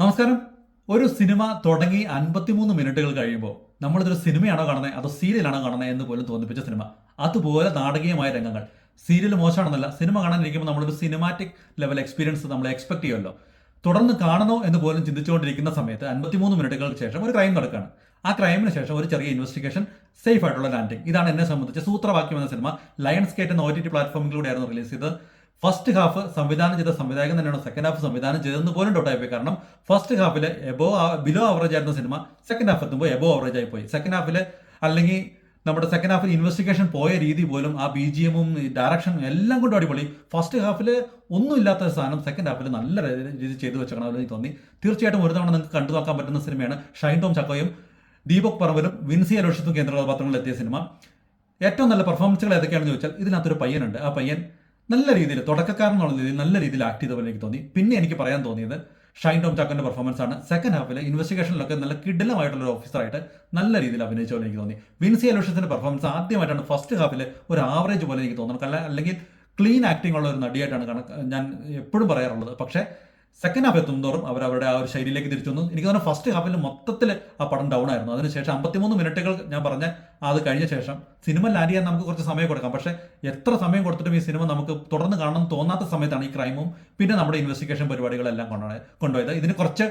നമസ്കാരം. ഒരു സിനിമ തുടങ്ങി 53 മിനിറ്റുകൾ കഴിയുമ്പോൾ നമ്മളിതൊരു സിനിമയാണോ കാണുന്നത് അതോ സീരിയലാണോ കാണുന്നത് എന്ന് പോലും തോന്നിപ്പിച്ച സിനിമ. അതുപോലെ നാടകീയമായ രംഗങ്ങൾ. സീരിയൽ മോശമാണെന്നല്ല, സിനിമ കാണാനിരിക്കുമ്പോൾ നമ്മളൊരു സിനിമാറ്റിക് ലെവൽ എക്സ്പീരിയൻസ് നമ്മൾ എക്സ്പെക്ട് ചെയ്യുമല്ലോ. തുടർന്ന് കാണണോ എന്ന് പോലും ചിന്തിച്ചുകൊണ്ടിരിക്കുന്ന സമയത്ത് 53 മിനിറ്റുകൾക്ക് ശേഷം ഒരു ക്രൈം നടക്കുകയാണ്. ആ ക്രൈമിന് ശേഷം ഒരു ചെറിയ ഇൻവെസ്റ്റിഗേഷൻ, സേഫ് ആയിട്ടുള്ള ലാൻഡിംഗ്. ഇതാണ് എന്നെ സംബന്ധിച്ച് സൂത്രവാക്യം എന്ന സിനിമ ലയൺസ് ഗേറ്റ് എന്ന OTT പ്ലാറ്റ്ഫോമിലൂടെയായിരുന്നു റിലീസ് ചെയ്തത്. ഫസ്റ്റ് ഹാഫ് സംവിധാനം ചെയ്ത സംവിധായകൻ തന്നെയാണ് സെക്കൻഡ് ഹാഫ് സംവിധാനം ചെയ്തതെന്ന് പോലും ഡൗട്ടായിപ്പോയി. കാരണം ഫസ്റ്റ് ഹാഫിൽ ബിലോ ആവറേജ് ആയിരുന്ന സിനിമ സെക്കൻഡ് ഹാഫ് എത്തുമ്പോൾ എബോ ആവറേജ് ആയി പോയി. സെക്കൻഡ് ഹാഫിൽ അല്ലെങ്കിൽ നമ്മുടെ സെക്കൻഡ് ഹാഫിൽ ഇൻവെസ്റ്റിഗേഷൻ പോയ രീതി പോലും ആ BGM-ഉം ഡയറക്ഷനും എല്ലാം കൊണ്ടും അടിപൊളി. ഫസ്റ്റ് ഹാഫിൽ ഒന്നും ഇല്ലാത്ത സാധനം സെക്കൻഡ് ഹാഫിൽ നല്ല രീതിയിൽ ചെയ്തു വെച്ചേക്കണം എനിക്ക് തോന്നി. തീർച്ചയായിട്ടും ഒരു തവണ നിങ്ങൾക്ക് കണ്ടു നോക്കാൻ പറ്റുന്ന സിനിമയാണ്. ഷൈൻ ടോം ചക്കോയും ദീപക് പറമ്പലും വിൻസി അലോഷിത്തും കേന്ദ്ര കഥാപാത്രങ്ങളിൽ എത്തിയ സിനിമ. ഏറ്റവും നല്ല പെർഫോമൻസുകൾ ഏതൊക്കെയാണെന്ന് ചോദിച്ചാൽ ഇതിനകത്തൊരു പയ്യനുണ്ട്. ആ പയ്യൻ നല്ല രീതിയിൽ തുടക്കക്കാരൻ എന്നുള്ള രീതിയിൽ നല്ല രീതിയിൽ ആക്ട് ചെയ്ത പോലെ എനിക്ക് തോന്നി. പിന്നെ എനിക്ക് പറയാൻ തോന്നിയത് ഷൈൻ ടോം ചാക്കോന്റെ പെർഫോമൻസ് ആണ്. സെക്കൻഡ് ഹാഫിൽ ഇൻവെസ്റ്റിഗേഷനിലൊക്കെ നല്ല കിടിലമായിട്ടുള്ള ഒരു ഓഫീസറായിട്ട് നല്ല രീതിയിൽ അഭിനയിച്ച പോലെ എനിക്ക് തോന്നി. വിൻസി അലോഷ്യത്തിന്റെ പെർഫോമൻസ് ആദ്യമായിട്ടാണ് ഫസ്റ്റ് ഹാഫിൽ ഒരു ആവറേജ് പോലെ എനിക്ക് തോന്നുന്നത്. അല്ലെങ്കിൽ ക്ലീൻ ആക്ടിംഗ് ഉള്ള ഒരു നടിയായിട്ടാണ് ഞാൻ എപ്പോഴും പറയാറുള്ളത്. പക്ഷേ സെക്കൻഡ് ഹാഫ് എത്തുന്നതോറും അവരുടെ ആ ഒരു ശൈലിയിലേക്ക് തിരിച്ചു വന്നു. എനിക്ക് തോന്നുന്നു ഫസ്റ്റ് ഹാഫിൽ മൊത്തത്തിൽ ആ പടം ഡൗൺ ആയിരുന്നു. അതിനുശേഷം 53 മിനിറ്റുകൾ ഞാൻ പറഞ്ഞ അത് കഴിഞ്ഞ ശേഷം സിനിമ ലാൻഡ് ചെയ്യാൻ നമുക്ക് കുറച്ച് സമയം കൊടുക്കാം. പക്ഷേ എത്ര സമയം കൊടുത്തിട്ടും ഈ സിനിമ നമുക്ക് തുടർന്ന് കാണണം തോന്നാത്ത സമയത്താണ് ഈ ക്രൈമും പിന്നെ നമ്മുടെ ഇൻവെസ്റ്റിഗേഷൻ പരിപാടികളെല്ലാം കൊണ്ടുപോയത്. ഇതിന് കുറച്ച്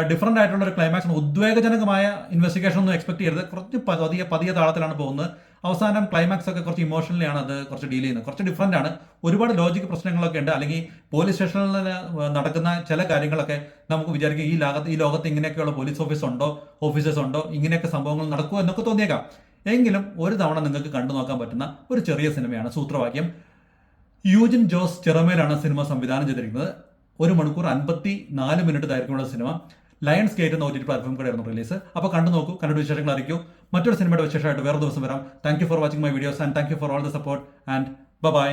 ഡിഫറൻ്റ് ആയിട്ടുള്ള ഒരു ക്ലൈമാക്സ്, ഉദ്വേഗജനകമായ ഇൻവെസ്റ്റിഗേഷൻ ഒന്നും എക്സ്പെക്ട് ചെയ്യരുത്. കുറച്ച് പതിയെ താളത്തിലാണ് പോകുന്നത്. അവസാനം ക്ലൈമാക്സ് ഒക്കെ കുറച്ച് ഇമോഷണലി ആണ് അത് കുറച്ച് ഡീൽ ചെയ്യുന്നത്. കുറച്ച് ഡിഫറൻ്റ് ആണ്. ഒരുപാട് ലോജിക് പ്രശ്നങ്ങളൊക്കെ ഉണ്ട്. അല്ലെങ്കിൽ പോലീസ് സ്റ്റേഷനിൽ നടക്കുന്ന ചില കാര്യങ്ങളൊക്കെ നമുക്ക് വിചാരിക്കും ഈ ലോകത്ത് ഇങ്ങനെയൊക്കെയുള്ള പോലീസ് ഓഫീസേഴ്സ് ഉണ്ടോ, ഇങ്ങനെയൊക്കെ സംഭവങ്ങൾ നടക്കുമോ എന്നൊക്കെ തോന്നിയേക്കാം. എങ്കിലും ഒരു തവണ നിങ്ങൾക്ക് കണ്ടു നോക്കാൻ പറ്റുന്ന ഒരു ചെറിയ സിനിമയാണ് സൂത്രവാക്യം. യൂജിൻ ജോസ് ചെറമേലാണ് സിനിമ സംവിധാനം ചെയ്തിരിക്കുന്നത്. 1 മണിക്കൂർ 54 മിനിറ്റ് ദൈർഘ്യമുള്ള സിനിമ ലയൺസ് ഗേറ്റ് എന്ന OTT പ്ലാറ്റ്ഫോം കൂടെയായിരുന്നു റിലീസ്. അപ്പോൾ കണ്ടു നോക്കൂ, കണ്ടിട്ട് വിശേഷങ്ങൾ അറിയിക്കൂ. മറ്റൊരു സിനിമയുടെ വിശേഷമായിട്ട് വേറെ ദിവസം വരാം. Thank you for watching my videos and thank you for all the support and by.